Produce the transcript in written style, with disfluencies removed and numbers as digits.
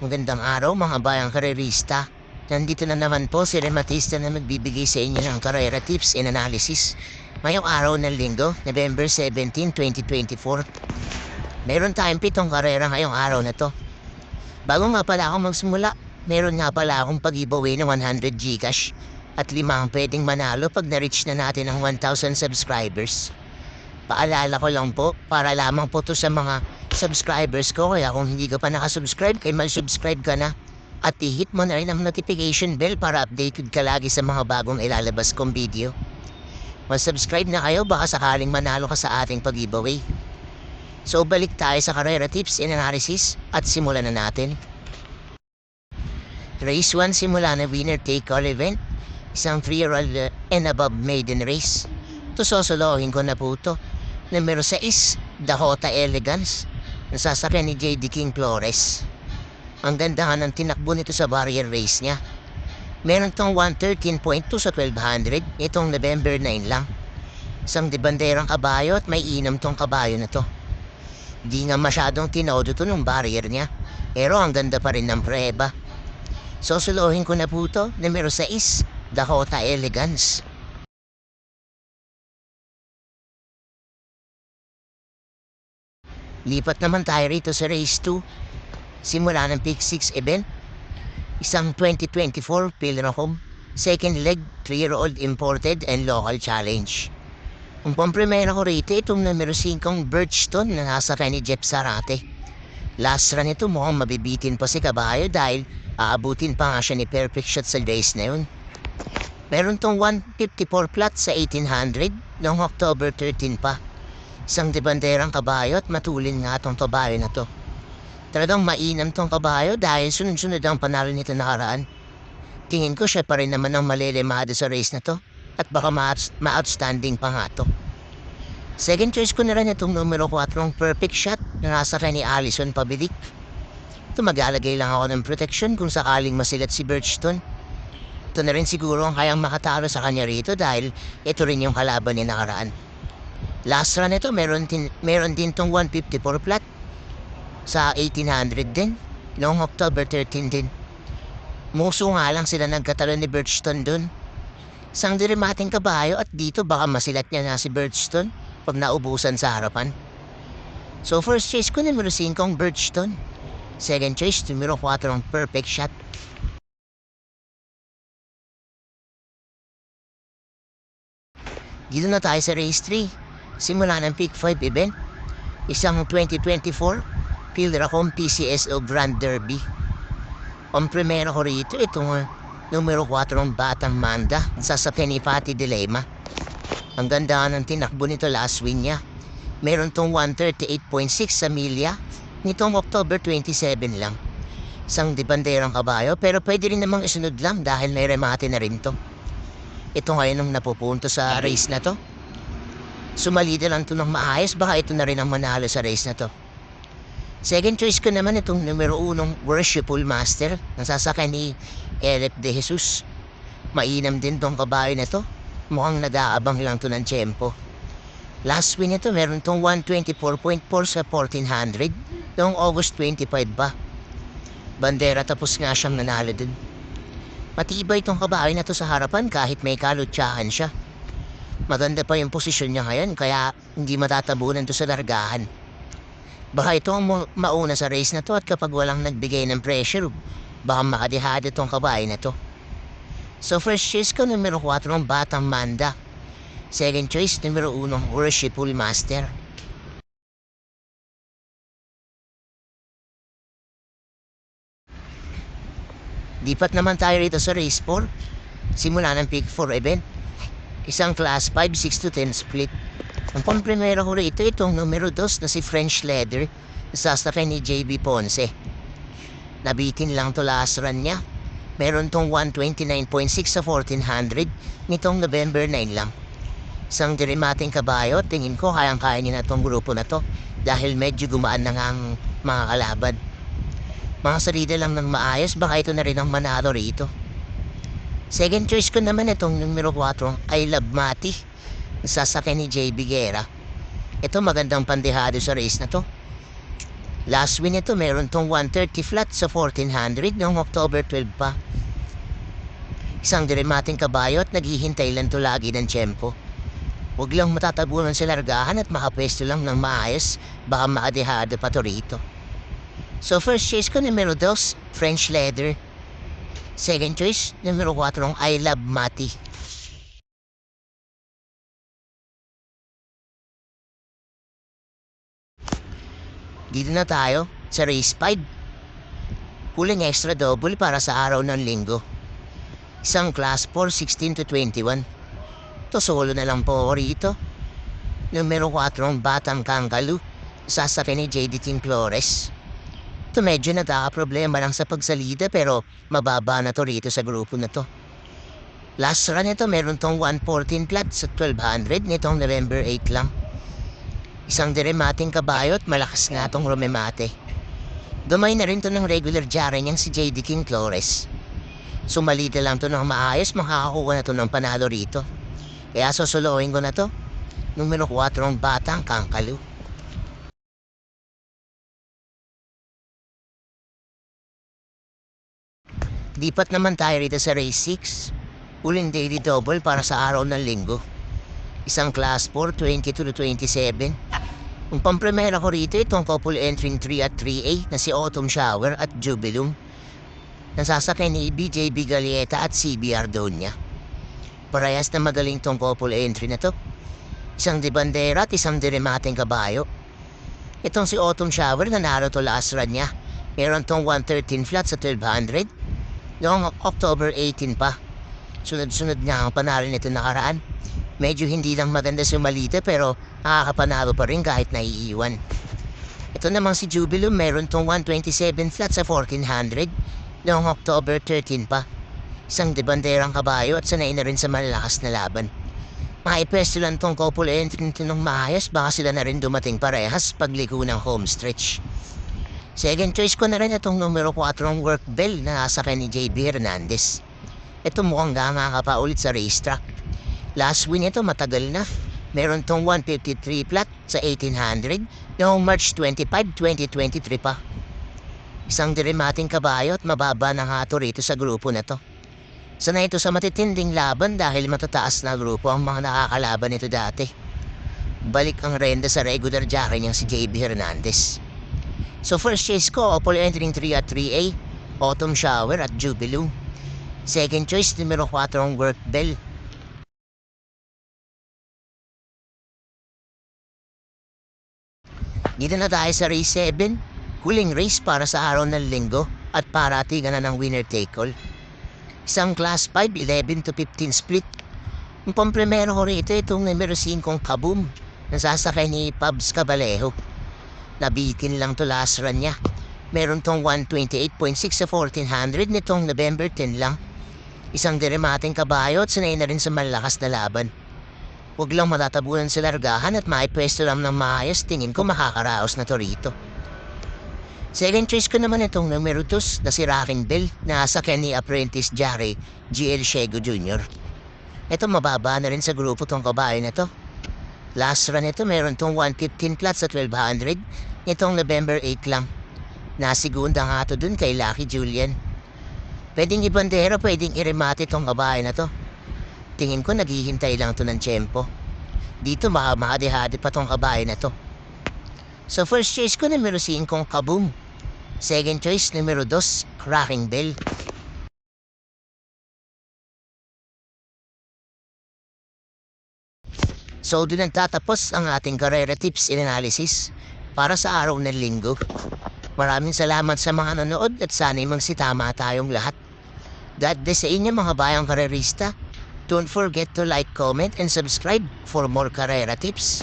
Magandang araw mga bayang karerista. Nandito na naman po si Rematista na magbibigay sa inyo ng karera tips and analysis. Ngayong araw ng linggo, November 17, 2024. Meron tayong 7 karera ngayong araw na to. Bago nga pala akong magsimula, meron nga pala akong pag-giveaway ng 100 Gcash at 5 ang pwedeng manalo pag na-reach na natin ang 1,000 subscribers. Paalala ko lang po, para lamang po to sa mga subscribers ko. Kaya kung hindi ka pa nakasubscribe, kaya mag-subscribe ka na. At i-hit mo na rin ang notification bell para updated ka lagi sa mga bagong ilalabas kong video. Mag-subscribe na kayo, baka sakaling manalo ka sa ating pag-giveaway. So balik tayo sa karera tips and analysis at simulan na natin. Race 1, simula na winner take all event. Isang 3-year-old and above maiden race. Ito sosolohin ko na po ito. Numero 6, Dakota Elegance. Nasasakyan ni J.D. King Flores. Ang ganda ng tinakbo nito sa barrier race niya. Meron tong 113.2 sa 1200. Itong November 9 lang. Isang debanderang kabayo at may inam tong kabayo na to. Di nga masyadong tinodo to nung barrier niya. Pero ang ganda pa rin ng preba. Sosolohin ko na po ito. Numero 6, Dakota Elegance. Lipat naman tayo rito sa race 2. Simula ng pick 6 event. Isang 2024 Pilracom. Second leg, 3-year-old imported and local challenge. Ang pampremera ko rito, itong numero 5 Birchton na nasa ni Jeff Sarate. Last run ito mukhang mabibitin pa si kabayo dahil aabutin pa nga siya ni Perfect Shot sa race na yun. Meron tong 154 plat sa 1800 noong October 13 pa. Isang debanderang kabayo at matulin nga tong kabayo na to. Talagang mainam tong kabayo dahil sunod-sunod ang panalo nito nakaraan. Tingin ko siya pa rin naman ang malilimado sa race na to at baka ma-outstanding pa nga to. Second choice ko na rin itong numero 4 Perfect Shot na nasa ni Allison Pabilik. Ito maglalagay lang ako ng protection kung sakaling masilat si Birchton. Ito na rin siguro ang kayang makatalo sa kanya rito dahil ito rin yung kalaban ni nakaraan. Last run ito, meron din tong 154 plat sa 1800 din, noong October 13 din. Muso nga lang sila nagkatalo ni Birchton dun. Isang dirimating kabayo at dito baka masilat niya na si Birchton pag naubusan sa harapan. So first choice ko numero 5 Birchton. Second choice numero 4 ang Perfect Shot. Dito na tayo sa race 3. Simula ng pick 5 event, isang 2024 Pilracom PCSO Grand Derby. Ang primero ko rito, itong numero 4 ng Batang Manda, sasakyan ni Patty Dilema. Ang ganda ng tinakbo nito last win niya. Meron tong 138.6 sa milya, nitong October 27 lang. Isang debanderang kabayo, pero pwede rin namang isunod lang dahil may remate na rin to. Ito ngayon ang napupunto sa race na to. Sumalida lang ito ng maayos, baka ito na rin ang manalo sa race na to. Second choice ko naman itong numero 1 Worshipful Master, ang sasakyan ni Elep de Jesus. Mainam din tong kabayo na to. Mukhang nag-aabang lang to ng tiyempo. Last win ito, meron tong 124.4 sa 1400 noong August 25 ba. Bandera tapos nga siyang nanalo dun. Matibay itong kabayo na to sa harapan kahit may kalutsahan siya. Maganda pa yung posisyon niya ngayon kaya hindi matatabunan to sa largahan. Baka ito ang mauna sa race na to at kapag walang nagbigay ng pressure, baka makadihado itong kabayo na to. So first choice ko numero 4 ng Batang Manda. Second choice numero 1 Worshipful Master. Lipat naman tayo rito sa race 4. Simula ng pick 4 event. Isang class 5, 6-10 split. Ang pampremera ko rito, itong numero 2 na si French Leather, sasakyan ni JB Ponce. Nabitin lang to last run niya. Meron tong 129.6 sa 1400, nitong November 9 lang. Isang dirimating kabayo, tingin ko kayang-kaya niya na tong grupo na to dahil medyo gumaan na nga ang mga kalaban. Mga salida lang ng maayos, baka ito na rin ang manalo rito. Second choice ko naman itong numero 4, I Love Mati. Sasakyan ni JB Guerra. Ito magandang pandehado sa race na to. Last win nito meron tong 130 flat sa 1400 noong October 12 pa. Isang diremating kabayo at naghihintay lang to lagi ng tiyempo. Huwag lang matatabunan sa largahan at makapwesto lang ng maayos, baka maadehado pa to rito. So first choice ko numero 2, French Leather. Second choice, numero 4, I Love Mati. Dito na tayo sa race 5. Puling extra double para sa araw ng linggo. Isang class 4, 16 to 21. To solo na lang po rito. Numero 4, Batang Kangalu. Sasakyan ni JD Team Flores. Ito medyo nagkakaproblema lang sa pagsalida pero mababa na to rito sa grupo na to. Last run nito meron tong 114 flat sa 1200 nitong November 8 lang. Isang diremating kabayo at malakas nga tong rumemate. Dumay na rin to ng regular jare niyang si JD King Flores. Sumalida lang to ng maayos, makakakuha na to ng panalo rito. Kaya susuluin ko na to. Numero 4 ang Batang Kangalu. Lipat naman tayo rito sa race 6. Uling daily double para sa araw ng linggo. Isang class 4, 22 to 27. Ang pampremera ko rito itong couple entering 3 at 3A na si Autumn Shower at Jubilum. Nasasakay ni BJ Galieta at CB Ardonia. Parehas na magaling tong couple entry na to. Isang di bandera at isang diremating kabayo. Itong si Autumn Shower nanalo to last run niya. Meron tong 113 flat sa 1200. Noong October 18 pa. Sunod-sunod nga ang panalo nito nakaraan. Medyo hindi lang maganda sumalita pero nakakapanalo pa rin kahit naiiwan. Ito namang si Jubilum meron tong 127 flat sa 1400 noong October 13 pa. Isang debanderang kabayo at sanay na rin sa malalakas na laban. Maipwesto lang tong couple entry nito ng maayos baka sila na rin dumating parehas pagliko ng home stretch. Second choice ko na rin itong numero 4 ang Work Bell na nasa ni JB Hernandez. Ito mukhang ganga pa ulit sa racetrack. Last win ito matagal na. Meron tong 153 flat sa 1800 noong March 25, 2023 pa. Isang diremating kabayo at mababa na nga ito rito sa grupo na to. Sanay ito sa matitinding laban dahil matataas na grupo ang mga nakakalaban nito dati. Balik ang renda sa regular jockey niyang si JB Hernandez. So first choice ko, couple entering 3 at 3A, Autumn Shower at Jubilum. Second choice, numero 4 ang Work Bell. Dito na tayo sa race 7, huling race para sa araw ng linggo at paratigan na ng winner take all. Isang class 5, 11 to 15 split. Ang pampremero ko rito itong numero 5 Kaboom, nasasakay ni Pabs Cabalejo. Nabitin lang to last run niya. Meron tong 128.6 sa 1400 nitong November 10 lang. Isang diremating kabayo at sanay na rin sa malakas na laban. Huwag lang matatabunan sa largahan at maipwesto lang ng maayos, tingin ko makakaraos na to rito. Second choice ko naman itong numero 2 na si Rocking Bell na sa ni Apprentice Jare GL Shego Jr. Ito mababa na rin sa grupo tong kabayo na to. Last run ito meron tong 115 flat sa 1200 nitong November 8 lang. Nasigunda nga ito dun kay Lucky Julian. Pwedeng ibandera, pwedeng iremate tong kabayo na to. Tingin ko naghihintay lang to ng tiyempo. Dito makadehade pa tong kabayo na to. So first choice ko numero 5 Kaboom. Second choice numero 2 Rocking Bell. So doon nagtatapos ang ating karera tips and analysis para sa araw ng linggo. Maraming salamat sa mga nanood at sana'y magsitama tayong lahat. God bless sa inyo mga bayang karerista. Don't forget to like, comment, and subscribe for more karera tips.